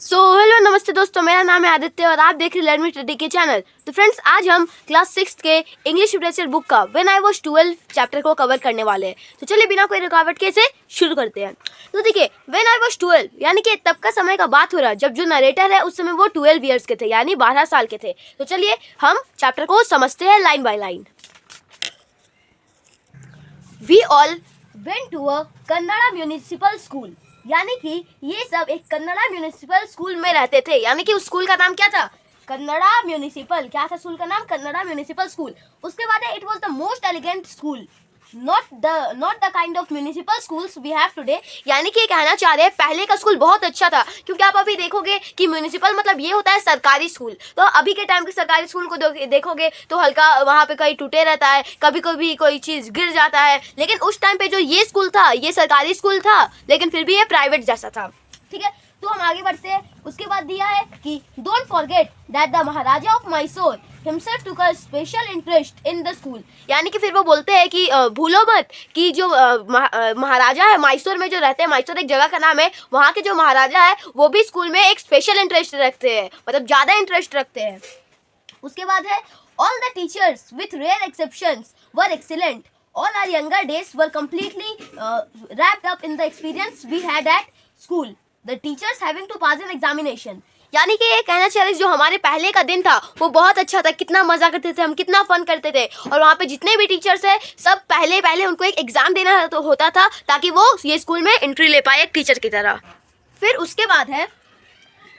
Hello नमस्ते दोस्तों, मेरा नाम है आदित्य और आप देख रहे हैं लर्न विद टेडी के चैनल। तो फ्रेंड्स, आज हम क्लास 6 के इंग्लिश लिटरेचर बुक का व्हेन आई वाज 12 चैप्टर को कवर करने वाले हैं। तो चलिए बिना कोई रुकावट के इसे शुरू करते हैं। तो देखिए, व्हेन आई वाज 12 यानी कि तब का समय का बात हो रहा है जब जो नरेटर है उस समय वो 12 ईयर्स के थे, यानी 12 साल के थे। तो चलिए हम चैप्टर को समझते हैं line by line. We all went to a Kannada municipal school, यानी कि ये सब एक कन्नड़ा म्यूनिसिपल स्कूल में रहते थे, यानी कि उस स्कूल का नाम क्या था? कन्नड़ा म्यूनिसिपल। क्या था स्कूल का नाम? Kannada municipal school. उसके बाद है it was the most elegant school, not the kind of municipal schools we have today. यानी कि कहना चाह रहे हैं पहले का स्कूल बहुत अच्छा था, क्योंकि आप अभी देखोगे कि म्यूनिसिपल मतलब ये होता है सरकारी स्कूल। तो अभी के टाइम के सरकारी स्कूल को देखोगे तो हल्का वहाँ पे कहीं टूटे रहता है, कभी कभी कोई चीज़ गिर जाता है। लेकिन उस टाइम पे जो ये स्कूल था ये सरकारी स्कूल था, लेकिन फिर भी ये प्राइवेट जैसा था। ठीक है, तो हम आगे बढ़ते हैं। उसके बाद दिया है कि don't forget that the Maharaja of Mysore himself took a special interest in the school। यानी कि फिर वो बोलते हैं कि भूलो मत कि जो महाराजा है मैसूर में जो रहते हैं, मैसूर एक जगह का नाम है, वहाँ के जो महाराजा है वो भी स्कूल में एक स्पेशल इंटरेस्ट रखते हैं, मतलब ज़्यादा इंटरेस्ट रखते हैं। उसके बाद है all the teachers with rare exceptions were excellent। all our younger days were completely wrapped up in the experience we had at school, the teachers having to pass an examination। यानी कि ये कहना चाह रहे जो हमारे पहले का दिन था वो बहुत अच्छा था, कितना मजा करते थे हम, कितना फन करते थे। और वहाँ पे जितने भी टीचर्स हैं सब पहले उनको एक एग्जाम देना तो होता था ताकि वो ये स्कूल में एंट्री ले पाए एक टीचर की तरह। फिर उसके बाद है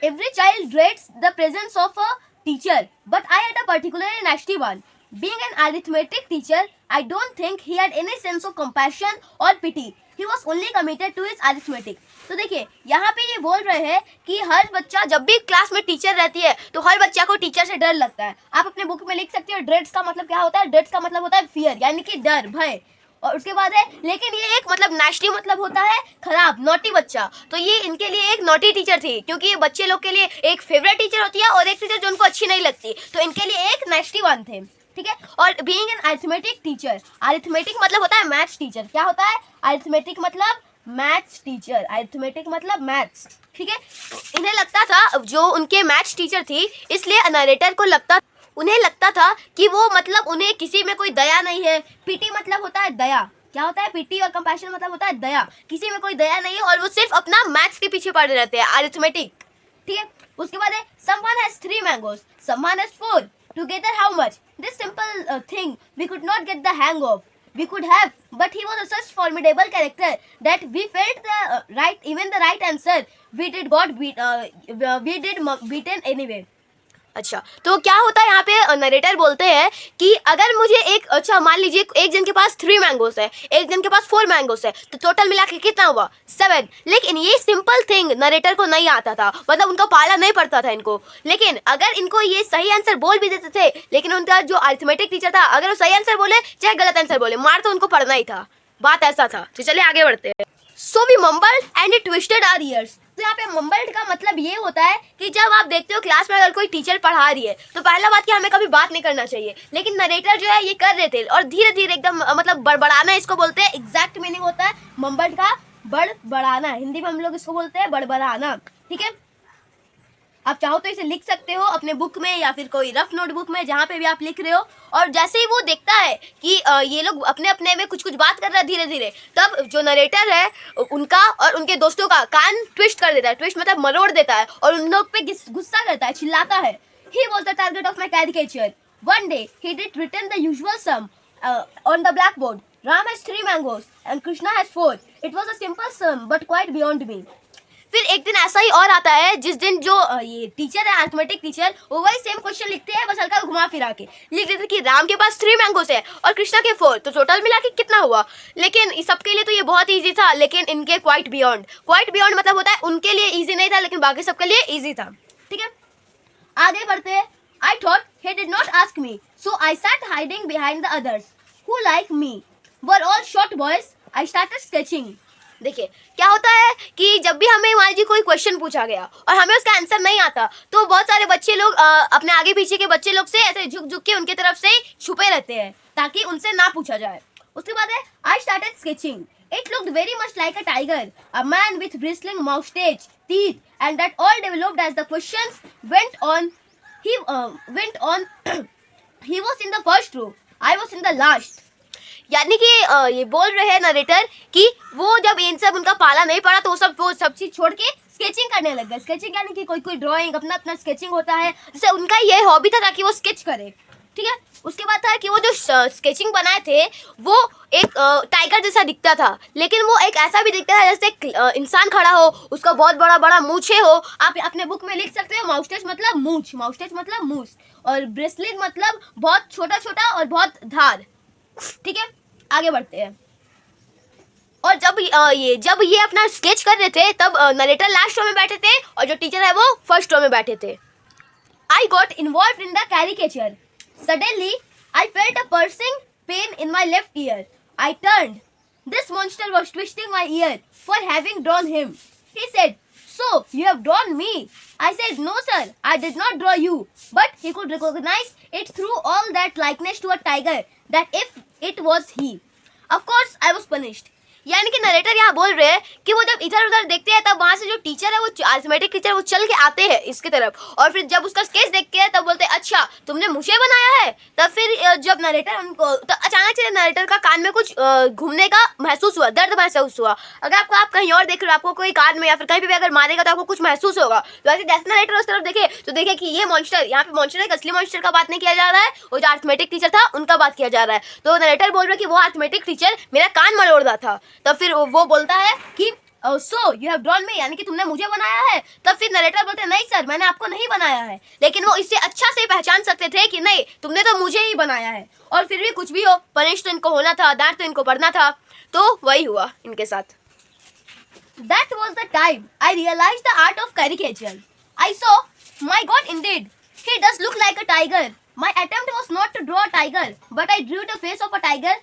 every child dreads the presence of a teacher, but I had a particularly nasty one। Being an arithmetic teacher, I don't think he had any sense of compassion or pity। He was only committed to his arithmetic। तो देखिए यहाँ पे ये बोल रहे हैं कि हर बच्चा जब भी क्लास में टीचर रहती है तो हर बच्चा को टीचर से डर लगता है। आप अपने बुक में लिख सकते हो ड्रेड्स का मतलब क्या होता है। ड्रेड्स का मतलब होता है फियर, यानी कि डर, भय। और उसके बाद है लेकिन ये एक मतलब नेस्टी मतलब होता है खराब, नॉटी बच्चा। तो ये इनके लिए एक नॉटी टीचर थी, क्योंकि ये बच्चे लोग के लिए एक फेवरेट टीचर होती है और एक टीचर जो उनको अच्छी नहीं लगती, तो इनके लिए एक नेस्टी वन थे। ठीक है, और being an arithmetic teacher, arithmetic मतलब होता है मैथ्स टीचर। क्या होता है? अरिथमेटिक मतलब मैथ्स टीचर, अरिथमेटिक मतलब मैथ्स। ठीक है, इन्हें लगता था जो उनके मैथ्स टीचर थी, इसलिए नरेटर को उन्हें लगता था कि वो मतलब उन्हें किसी में कोई दया नहीं है। पीटी मतलब होता है दया। क्या होता है? पीटी और कंपैशन मतलब होता है दया। किसी में कोई दया नहीं है और वो सिर्फ अपना मैथ्स के पीछे पड़े रहते हैं, अरिथमेटिक। ठीक है, उसके बाद है someone has 3 mangoes, someone has 4, together how much? This simple thing we could not get the hang of। We could have, but he was a such formidable character that we felt the right answer we did beaten anyway। अच्छा, तो क्या होता है यहाँ पे narrator बोलते हैं कि अगर मुझे एक, अच्छा मान लीजिए एक जन के पास 3 मैंगोस है, एक जन के पास 4 मैंगोस है, तो टोटल मिला के कितना हुआ? 7। लेकिन ये सिंपल थिंग नरेटर को नहीं आता था, मतलब उनका पाला नहीं पड़ता था इनको। लेकिन अगर इनको ये सही आंसर बोल भी देते थे, लेकिन उनका जो अरिथमेटिक टीचर था अगर वो सही आंसर बोले चाहे गलत आंसर बोले, मार तो उनको पड़ना ही था। बात ऐसा था। तो चलिए आगे बढ़ते हैं। So we mumbled and it twisted our ears. तो यहाँ पे मम्बल्ड का मतलब ये होता है कि जब आप देखते हो क्लास में अगर कोई टीचर पढ़ा रही है तो पहला बात कि हमें कभी बात नहीं करना चाहिए, लेकिन नरेटर जो है ये कर रहे थे और धीरे धीरे एकदम मतलब बड़बड़ाना इसको बोलते हैं। एग्जैक्ट मीनिंग होता है मम्बल्ड का बड़बड़ाना, हिंदी में हम लोग इसको बोलते हैं बड़बड़ाना। ठीक है, आप चाहो तो इसे लिख सकते हो अपने बुक में या फिर कोई रफ नोटबुक में, जहाँ पे भी आप लिख रहे हो। और जैसे ही वो देखता है कि ये लोग अपने अपने में कुछ बात कर रहा है धीरे धीरे, तब जो नरेटर है उनका और उनके दोस्तों का कान ट्विस्ट कर देता है। ट्विस्ट मतलब मरोड़ देता है और उन लोग पे गुस्सा करता है, चिल्लाता है। He was the target of my caricature। One day he did written the usual sum on the blackboard। Ram has 3 mangoes and Krishna has 4। It was a simple sum but quite beyond me। फिर एक दिन ऐसा ही और आता है जिस दिन जो ये टीचर है अरिथमेटिक टीचर, वो वही सेम क्वेश्चन लिखते हैं, बस हल्का घुमा फिरा के लिख देते कि राम के पास 3 मैंगोस है और कृष्णा के 4, तो टोटल मिला के कितना हुआ। लेकिन सबके लिए तो ये बहुत ईजी था, लेकिन इनके क्वाइट बियॉन्ड मतलब होता है उनके लिए ईजी नहीं था, लेकिन बाकी सबके लिए ईजी था। ठीक है, आगे बढ़ते हैं। I thought he did not ask me, so I sat hiding behind the others who like me were all short boys. I started sketching. देखिए क्या होता है कि जब भी हमें मान लीजिए कोई क्वेश्चन पूछा गया और हमें उसका आंसर नहीं आता, तो बहुत सारे बच्चे लोग अपने आगे पीछे के बच्चे लोग से ऐसे झुक के उनके तरफ से छुपे रहते हैं ताकि उनसे ना पूछा जाए। उसके बाद है I started sketching It looked very much like a tiger, a man with bristling mustache, teeth, and that all developed as the questions went on. Went on. He was in the first row. I was in the last. यानी कि ये बोल रहे हैं narrator कि वो जब इन सब उनका पाला नहीं पड़ा तो वो सब चीज छोड़ के स्केचिंग करने लग गए। स्केचिंग यानी कि कोई ड्राइंग अपना अपना स्केचिंग होता है, जैसे उनका ये हॉबी था ताकि वो स्केच करे, ठीक है। उसके बाद था कि वो जो स्केचिंग बनाए थे वो एक टाइगर जैसा दिखता था, लेकिन वो एक ऐसा भी दिखता है जैसे एक इंसान खड़ा हो, उसका बहुत बड़ा बड़ा मूछे हो। आप अपने बुक में लिख सकते हो माउस्टेच मतलब मूछ, माउस्टेच मतलब मूछ, और ब्रेसलेट मतलब बहुत छोटा छोटा और बहुत धार, ठीक है। आगे बढ़ते हैं। और जब ये अपना स्केच कर रहे थे तब नरेटर लास्ट रो में बैठे थे और जो टीचर है वो फर्स्ट रो में बैठे थे। I got involved in the caricature. Suddenly, I felt a piercing pain in my left ear. I turned. This monster was twisting my ear for having drawn him. He said, "So, you have drawn me?" I said, "No, sir, I did not draw you." But he could recognize it through all that likeness to a tiger, that if it was he. Of course, I was punished. यानी कि narrator यहाँ बोल रहे हैं कि वो जब इधर उधर देखते हैं तब वहाँ से जो टीचर है वो अर्थमेटिक टीचर वो चल के आते हैं इसकी तरफ, और फिर जब उसका स्केच देखते हैं तब बोलते हैं अच्छा तुमने मुझे बनाया है। तब फिर जब नरेटर उनको तो अचानक से नरेटर का कान में कुछ घूमने का महसूस हुआ, दर्द महसूस हुआ। अगर आप कहीं और देख रहे हो, आपको कोई कान में या फिर कहीं भी अगर मारेगा तो आपको कुछ महसूस होगा। तो ऐसे जैसे नरेटर उस तरफ देखे तो देखे कि ये मॉन्स्टर, यहाँ पे मॉन्स्टर एक असली मॉन्स्टर का बात नहीं किया जा रहा है, वो जो अर्थमेटिक टीचर था उनका बात किया जा रहा है। तो नरेटर बोल रहा है कि वो अर्थमेटिक टीचर मेरा कान मरोड़ रहा था। तब फिर वो बोलता है कि सो यू हैव ड्रॉन मी, यानी कि तुमने मुझे बनाया है। तब फिर नरेटर बोलते हैं नहीं सर, मैंने आपको नहीं बनाया है, लेकिन वो इससे अच्छा से पहचान सकते थे कि नहीं तुमने तो मुझे ही बनाया है। और फिर भी कुछ भी हो, पनिश तो इनको होना था, डांट तो इनको पड़ना था। तो वही हुआ इनके साथ। That was the time I realized the art of caricature. I saw, my God, indeed, he does look like a tiger. My attempt was not to draw a tiger, but I drew the face of a tiger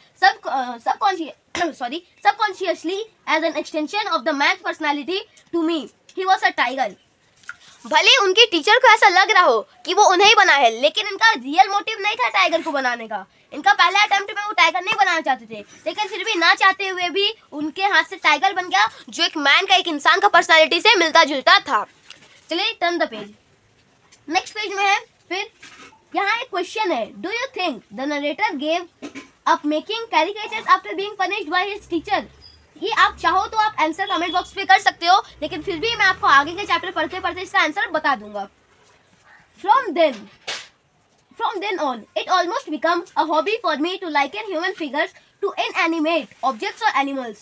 subconsciously as an extension of the man's personality. To me, he was a tiger. भले उनके teacher को ऐसा लग रहा हो कि वो उन्हें ही बना है, लेकिन इनका रियल मोटिव नहीं था टाइगर को बनाने का। इनका पहले अटेम्प्ट में वो टाइगर नहीं बनाना चाहते थे, लेकिन फिर भी ना चाहते हुए भी उनके हाथ से टाइगर बन गया, जो एक मैन का, एक इंसान का पर्सनालिटी से मिलता जुलता था। चलिए turn the page. Next page में है फिर यहाँ एक क्वेश्चन है, do you think the narrator gave up making caricatures after being punished by his teacher? ये आप चाहो तो आप आंसर कमेंट बॉक्स पे कर सकते हो, लेकिन फिर भी मैं आपको आगे के चैप्टर पढ़ते पढ़ते इसका आंसर बता दूंगा। From then on, it almost became a hobby for me to liken human figures to inanimate objects or animals.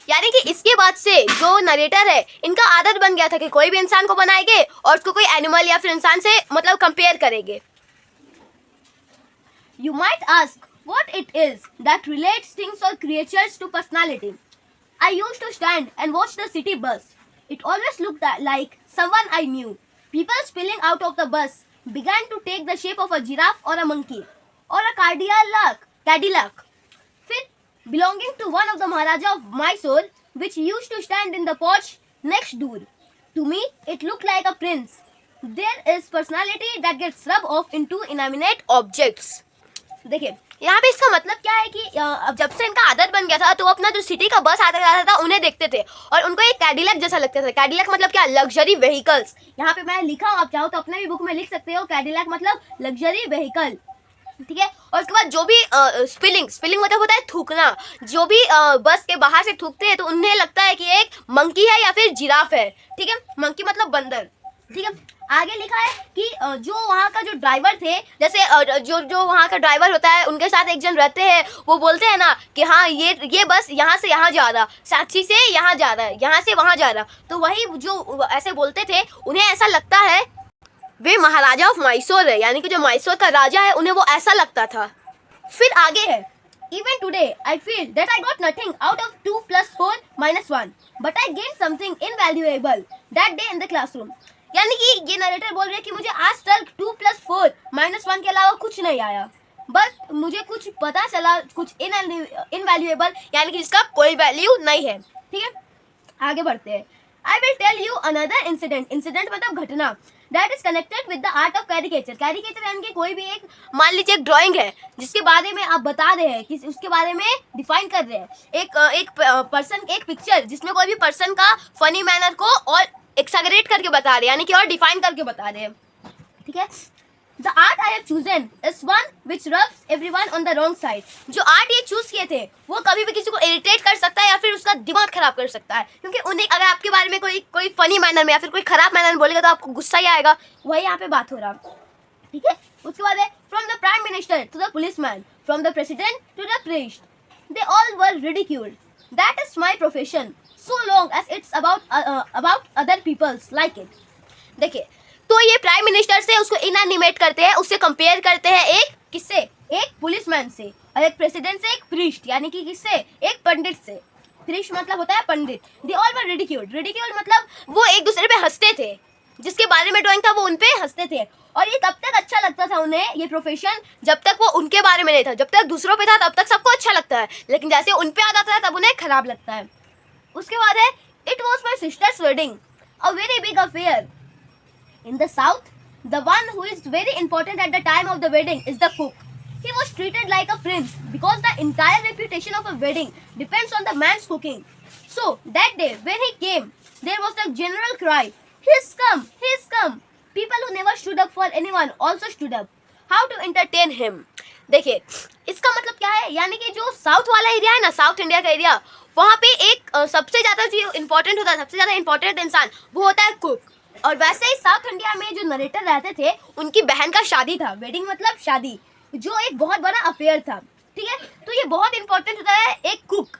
यानी कि इसके बाद से जो नरेटर है इनका आदत बन गया था कि कोई भी इंसान को बनाएंगे और उसको कोई एनिमल या फिर इंसान से मतलब कंपेयर करेंगे। You might ask what it is that relates things or creatures to personality. I used to stand and watch the city bus. It always looked like someone I knew. People spilling out of the bus began to take the shape of a giraffe or a monkey or a Cadillac. Fit belonging to one of the Maharaja of Mysore, which used to stand in the porch next door. To me, it looked like a prince. There is personality that gets rubbed off into inanimate objects. देखिए यहाँ पे इसका मतलब क्या है कि अब जब से इनका आदत बन गया था तो अपना जो सिटी का बस आता जाता था उन्हें देखते थे और उनको एक कैडिलैक जैसा लगता था। कैडिलैक मतलब क्या, लग्जरी व्हीकल्स। यहाँ पे मैं लिखा हूँ, आप चाहो तो अपने भी बुक में लिख सकते हो, कैडिलैक मतलब लग्जरी व्हीकल, ठीक है। और उसके बाद जो भी स्पिलिंग मतलब होता है थूकना, जो भी बस के बाहर से थूकते हैं तो उन्हें लगता है कि एक मंकी है या फिर जिराफ है, ठीक है। मंकी मतलब बंदर, ठीक है। आगे लिखा है कि जो वहाँ का जो ड्राइवर थे, जैसे जो वहाँ का ड्राइवर होता है उनके साथ एक जन रहते हैं, वो बोलते हैं ना कि हाँ ये बस यहाँ से यहाँ जा रहा, साक्षी से यहाँ जा रहा है, यहाँ से वहाँ जा रहा। तो वही जो ऐसे बोलते थे उन्हें ऐसा लगता है वे महाराजा ऑफ मैसूर है, यानी कि जो मैसूर का राजा है उन्हें वो ऐसा लगता था। फिर आगे है, even today I feel that I got nothing out of 2 + 4 - 1, but I gained something invaluable that day in the classroom. यानी कि ये नरेटर बोल रहे हैं कि मुझे आज तक 2 + 4 - 1 के अलावा कुछ नहीं आया, बस मुझे कुछ पता चला, कुछ इनवैल्यूएबल, यानी कि जिसका कोई वैल्यू नहीं है, ठीक है। आगे बढ़ते हैं। I will tell you another incident. Incident मतलब घटना. That is connected with the art of caricature. Caricature यानी कि कोई भी एक, मान लीजिए एक ड्राइंग है जिसके बारे में आप बता रहे हैं कि उसके बारे में डिफाइन कर रहे हैं. एक पर्सन, एक पिक्चर जिसमें कोई भी पर्सन का फनी मैनर को और एक्सैगरेट करके बता रहे हैं, यानी कि और डिफाइन करके बता रहे हैं. ठीक है. The art I have chosen is one which rubs everyone on the wrong side. जो आर्ट ये चूज किए थे वो कभी भी किसी को इरिटेट कर सकता है या फिर उसका दिमाग खराब कर सकता है, क्योंकि उन्हें अगर आपके बारे में कोई फनी मैनर में या फिर कोई खराब मैनर में बोलेगा तो आपको गुस्सा ही आएगा. वही यहाँ पे बात हो रहा. ठीक है. उसके बाद है from the prime minister to the policeman, from the president to the priest, they all were ridiculed. That is my profession, so long as it's about other people's like it. देखिए, तो ये प्राइम मिनिस्टर से उसको inanimate करते हैं, उससे compare करते हैं एक किससे, एक पुलिसमैन से, और एक प्रेसिडेंट से एक प्रीस्ट, यानी कि किससे, एक पंडित से. प्रीस्ट मतलब होता है पंडित. They all were ridiculed. Ridiculed मतलब वो एक दूसरे पे हंसते थे, जिसके बारे में ड्राइंग था वो उन पे हंसते थे. और ये तब तक अच्छा लगता था उन्हें, ये प्रोफेशन, जब तक वो उनके बारे में नहीं था. जब तक दूसरों पे था तब तक सबको अच्छा लगता है, लेकिन जैसे उन पे आ जाता है तब उन्हें खराब लगता है. उसके बाद है it was my sisters wedding, a very big affair. In the south, the one who is very important at the time of the wedding is the cook. He was treated like a prince because the entire reputation of a wedding depends on the man's cooking. So that day when he came, there was a general cry, "He's come! He's come!" People who never stood up for anyone also stood up. How to entertain him? देखिए, इसका मतलब क्या है, यानी कि जो south वाला area है ना, साउथ इंडिया का एरिया, वहाँ पे एक सबसे ज़्यादा जो इम्पोर्टेंट होता है, सबसे ज़्यादा इम्पोर्टेंट इंसान वो होता है कुक. और वैसे ही साउथ इंडिया में जो नरेटर रहते थे उनकी बहन का शादी था. वेडिंग मतलब शादी, जो एक बहुत बड़ा अफेयर था. ठीक है. तो ये बहुत इंपॉर्टेंट होता है एक कुक.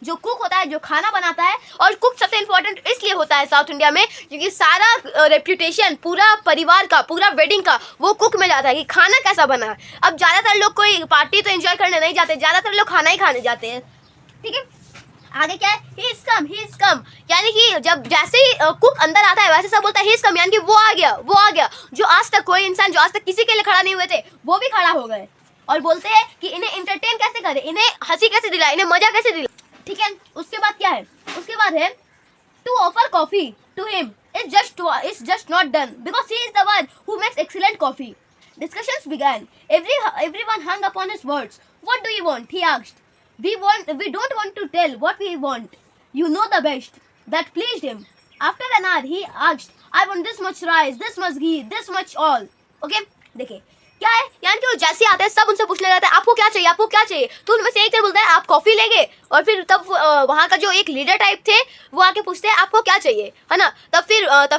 जो कुक होता है, जो खाना बनाता है, और कुक सबसे इंपॉर्टेंट इसलिए होता है साउथ इंडिया में क्योंकि सारा रेप्यूटेशन पूरा परिवार का, पूरा वेडिंग का वो कुक में जाता है कि खाना कैसा बना है. अब ज़्यादातर लोग कोई पार्टी तो एंजॉय करने नहीं जाते, ज़्यादातर लोग खाना ही खाने जाते हैं. ठीक है. आगे क्या है, ही इज कम, यानी कि जब जैसे ही कुक अंदर आता है वैसे सब बोलता है ही इज कम, यानी कि वो आ गया. जो आज तक कोई इंसान जो आज तक किसी के लिए खड़ा नहीं हुए थे वो भी खड़ा हो गए, और बोलते हैं कि इन्हें इंटरटेन कैसे करें, इन्हें हंसी कैसे दिलाए, इन्हें मजा कैसे दिलाए. ठीक है. उसके बाद क्या है, उसके बाद है to offer coffee to him is just not done because he is the one who makes excellent coffee. Discussions began. Everyone hung upon his words. What do you want? He asked. We don't want to tell what we want. You know the best. That pleased him. After an hour, he asked, I want this much rice, this much ghee, this much all. Okay? देखिए क्या है, यानी कि वो जैसे आते हैं सब उनसे पूछने लगता है आपको क्या चाहिए, आपको क्या चाहिए. तो उनमें से एक जन बोलता है आप कॉफी लेंगे, और फिर तब वहाँ का जो एक लीडर टाइप थे वो आके पूछते हैं आपको क्या चाहिए, है ना. तब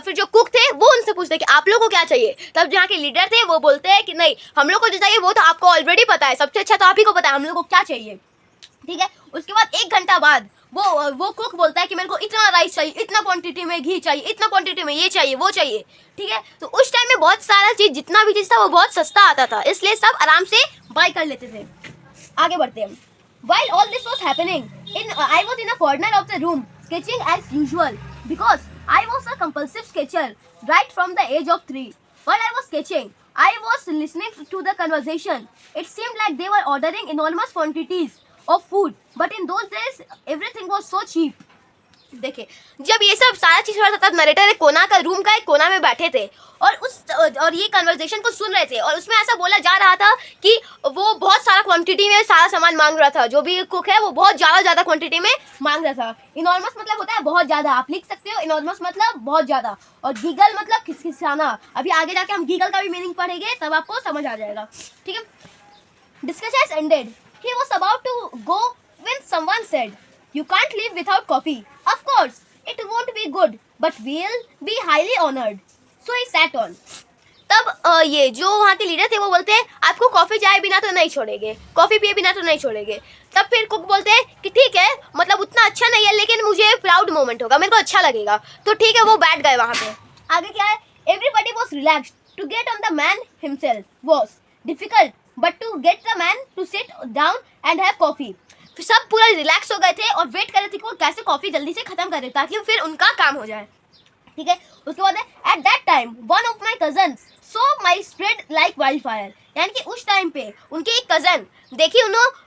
फिर जो कुक थे वो उनसे पूछते हैं कि आप लोगों को क्या चाहिए. तब जहाँ के लीडर थे वो बोलते हैं कि नहीं, हम लोग को जो चाहिए वो तो आपको ऑलरेडी पता है, सबसे अच्छा तो आप ही को पता है हम लोग को क्या चाहिए. ठीक है. उसके बाद 1 घंटा बाद वो कुक बोलता है कि मेरे को इतना राइस चाहिए, इतना क्वांटिटी में घी चाहिए, इतना क्वांटिटी में ये चाहिए वो चाहिए. ठीक है. तो उस टाइम में बहुत सारा चीज़, जितना भी चीज़ था वो बहुत सस्ता आता था, इसलिए सब आराम से बाय कर लेते थे. आगे बढ़ते हैं. While all this was happening, I was in a corner of the room sketching as usual because I was a compulsive sketcher right from the age of 3. While I was sketching, I was listening to the conversation. It seemed like they were ordering enormous quantities of food, but in those days everything was so cheap. देखिए, जब ये सब सारा चीज़ हो रहा था तब narrator एक रूम का एक कोना में बैठे थे और ये कन्वर्सेशन को सुन रहे थे, और उसमें ऐसा बोला जा रहा था कि वो बहुत सारा क्वांटिटी में सारा सामान मांग रहा था. जो भी कुक है वो बहुत ज़्यादा क्वांटिटी में मांग रहा था. इनॉर्मस मतलब होता है बहुत ज़्यादा, आप लिख सकते हो. इनॉर्मस मतलब बहुत ज़्यादा, और गीगल मतलब खिसखिसाना. अभी आगे जाके हम गीगल का भी मीनिंग पढ़ेंगे तब आपको समझ आ जाएगा. ठीक है. Discussions ended. He was about to go when someone said, "You can't live without coffee." Of course, it won't be good, but we'll be highly honored. So he sat on. तब ये जो वहाँ के लीडर थे वो बोलते हैं आपको कॉफ़ी चाय बिना तो नहीं छोड़ेंगे, कॉफ़ी पिए बिना तो नहीं छोड़ेंगे. तब फिर कुक बोलते हैं कि ठीक है, मतलब उतना अच्छा नहीं है लेकिन मुझे प्राउड मोमेंट होगा, मेरे को अच्छा लगेगा. तो ठीक है, वो बैठ गए वहाँ पे. आगे क्या है, everybody was relaxed. To get on the man himself was difficult, but to get the man to sit down and have coffee. फिर सब पूरा रिलैक्स हो गए थे और वेट कर रहे थे कि वो कैसे कॉफ़ी जल्दी से ख़त्म करे ताकि फिर उनका काम हो जाए. ठीक है. उसके बाद है eight that time one of my cousins so my spread like wild fire, यानी कि उस टाइम पे उनके एक कज़न देखी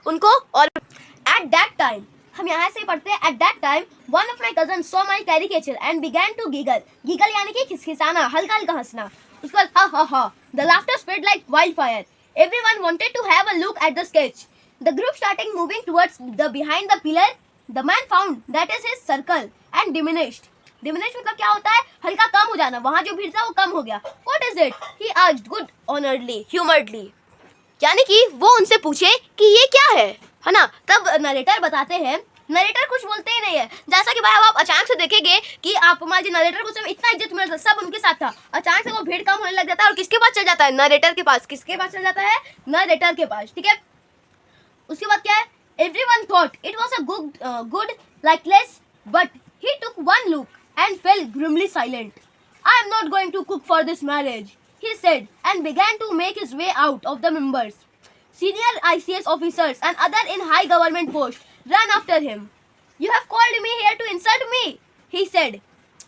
उनको, और एट दैट टाइम हम यहाँ से पढ़ते हैं at that time one of my cousin saw my caricature and began to giggle. Giggle यानी कि खिसखिसाना, हल्का हल्का हंसना। उसके बाद ha ha ha the laughter spread like wild fire. Everyone wanted to have a look at the sketch. The group starting moving towards the behind the pillar. The man found that is his circle and diminished. Diminish मतलब क्या होता है? हल्का कम हो जाना, वहां जो भीड़ था वो कम हो गया। What is it? He asked good honouredly humouredly, यानी कि वो उनसे पूछे कि ये क्या है ना। तब नरेटर बताते हैं, नरेटर कुछ बोलते ही नहीं है। जैसा कि भाई अब आप अचानक से देखेंगे कि आप मान लीजिए नरेटर को समय इतना इज्जत मिल रहा था, सब उनके साथ था, अचानक से वो भीड़ कम होने लग जाता है और किसके पास चल जाता है? नरेटर के पास। किसके पास चल जाता है? नरेटर के पास, ठीक है। उसके बाद क्या है? Everyone thought it was a good likeness but he took one look and fell grimly silent. I am not going to cook for this marriage, he said, and began to make his way out of the members. Senior ICS officers and other in high government posts ran after him. You have called me here to insult me, he said.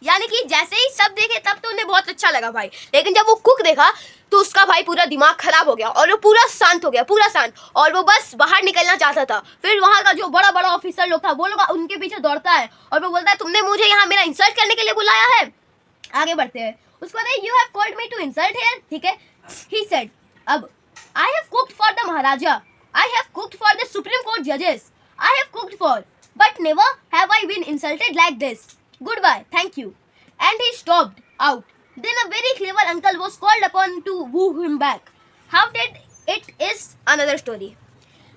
यानी कि जैसे ही सब देखे तब तो उन्हें बहुत अच्छा लगा भाई, लेकिन जब वो कुक देखा तो उसका भाई पूरा दिमाग खराब हो गया और वो पूरा शांत हो गया, पूरा शांत, और वो बस बाहर निकलना चाहता था। फिर वहाँ का जो बड़ा बड़ा ऑफिसर लोग था वो लोग उनके पीछे दौड़ता है और वो बोलता है तुमने मुझे यहाँ मेरा इंसल्ट करने के लिए बुलाया है। आगे बढ़ते हैं। उसके बाद you have called me to insult here, ठीक है। ही सेड, अब I have cooked for the Maharaja, I have cooked for the supreme court जजेस, I have cooked for, but never have I been insulted like this. Goodbye, thank you. And he stopped out. Then a very clever uncle was called upon to woo him back. How did it is another story.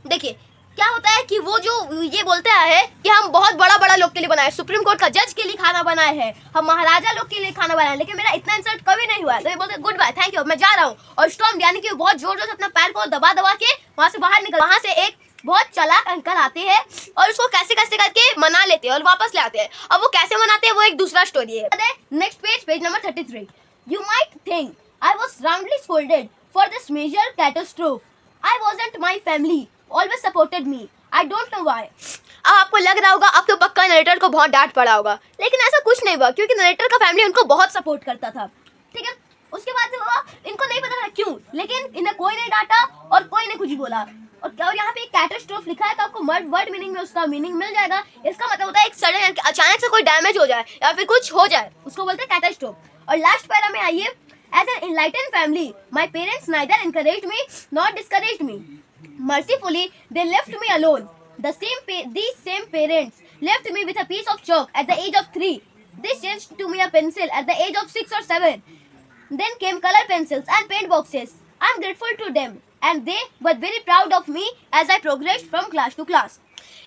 देखिए क्या होता है कि वो जो ये बोलते हैं कि हम बहुत बड़ा बड़ा लोग के लिए बनाए, सुप्रीम कोर्ट का जज के लिए खाना बनाए हैं, हम महाराजा लोग के लिए खाना बनाए, लेकिन मेरा इतना इंसल्ट कभी नहीं हुआ है। तो ये बोलते गुड बाय, थैंक यू, मैं जा रहा हूँ। और स्टॉर्म यानी कि बहुत जोर जोर से अपना पैर को दबा दबा के वहाँ से बाहर निकल। वहाँ से एक बहुत चालाक अंकल आते हैं और उसको कैसे कैसे करके मना लेते हैं और वापस ले आते हैं। अब वो कैसे मनाते हैं वो एक दूसरा स्टोरी है। Next page, page number 33। You might think I was roundly scolded for this major catastrophe. I wasn't, my family always supported me, I don't know why. अब आपको लग रहा होगा अब तो पक्का नरेटर को बहुत डांट पड़ा होगा, लेकिन ऐसा कुछ नहीं हुआ क्योंकि नरेटर का फैमिली उनको बहुत सपोर्ट करता था, ठीक है। उसके बाद इनको नहीं पता था क्यों, लेकिन इन्हें कोई नहीं डांटा और कोई नहीं कुछ बोला। और यहाँ पे एक कैटास्ट्रोफ लिखा है तो आपको वर्ड मीनिंग में उसका मीनिंग मिल जाएगा। इसका मतलब होता है एक सडन, अचानक से कोई डैमेज हो जाए या फिर कुछ हो जाए, उसको बोलते हैं कैटास्ट्रोफ। और लास्ट पैरा में आइए, as an enlightened family my parents neither encouraged me not discouraged me, mercifully they left me alone. These same parents left me with a piece of chalk at the age of 3. They changed to me a pencil at the age of 6 or 7. Then came color pencils and paint boxes. I am grateful to them and they were very proud of me as I progressed from class to class.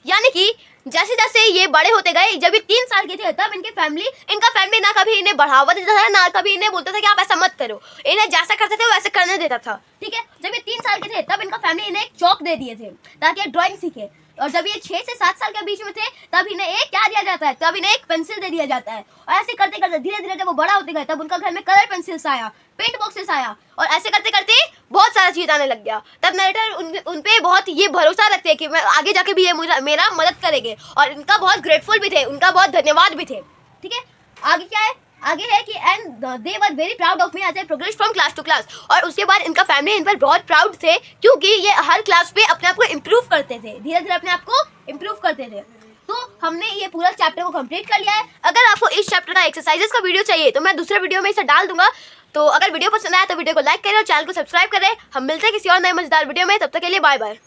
यानी कि जैसे जैसे ये बड़े होते गए, जब ये 3 साल के थे तब इनका फैमिली ना कभी इन्हें बढ़ावा देता था, ना कभी इन्हें बोलता था कि आप ऐसा मत करो। इन्हें जैसा करते थे वैसे करने देता था, ठीक है। जब ये 3 साल के थे तब इनका फैमिली इन्हें एक चौक दे दिए थे ताकि ये ड्राइंग सीखे। और जब ये 6 से 7 साल के बीच में थे तब इन्हें एक क्या दिया जाता है, तब इन्हें एक पेंसिल दे दिया जाता है। और ऐसे करते करते धीरे धीरे जब वो बड़ा होते गए तब उनका घर में कलर पेंसिल्स आया, पेंट बॉक्सेस आया, और ऐसे करते करते बहुत सारा चीज आने लग गया। तब नरेटर उन पे बहुत ये भरोसा रखते हैं कि मैं आगे जाके भी ये मेरा मदद करेंगे, और इनका बहुत ग्रेटफुल भी थे, उनका बहुत धन्यवाद भी थे, ठीक है। आगे क्या है? आगे है कि and they were very proud of me as I progress from class to class. और उसके बाद इनका फैमिली इन पर बहुत प्राउड थे क्योंकि ये हर क्लास पे अपने आप को इम्प्रूव करते थे, धीरे धीरे अपने आप को इम्प्रूव करते थे। तो हमने ये पूरा चैप्टर को कंप्लीट कर लिया है। अगर आपको इस चैप्टर का एक्सरसाइजेस का वीडियो चाहिए तो मैं दूसरे वीडियो में इसे डाल दूंगा। तो अगर वीडियो पसंद आया तो वीडियो को लाइक करें और चैनल को सब्सक्राइब करें। हम मिलते हैं किसी और नए मजेदार वीडियो में, तब तक के लिए बाय बाय।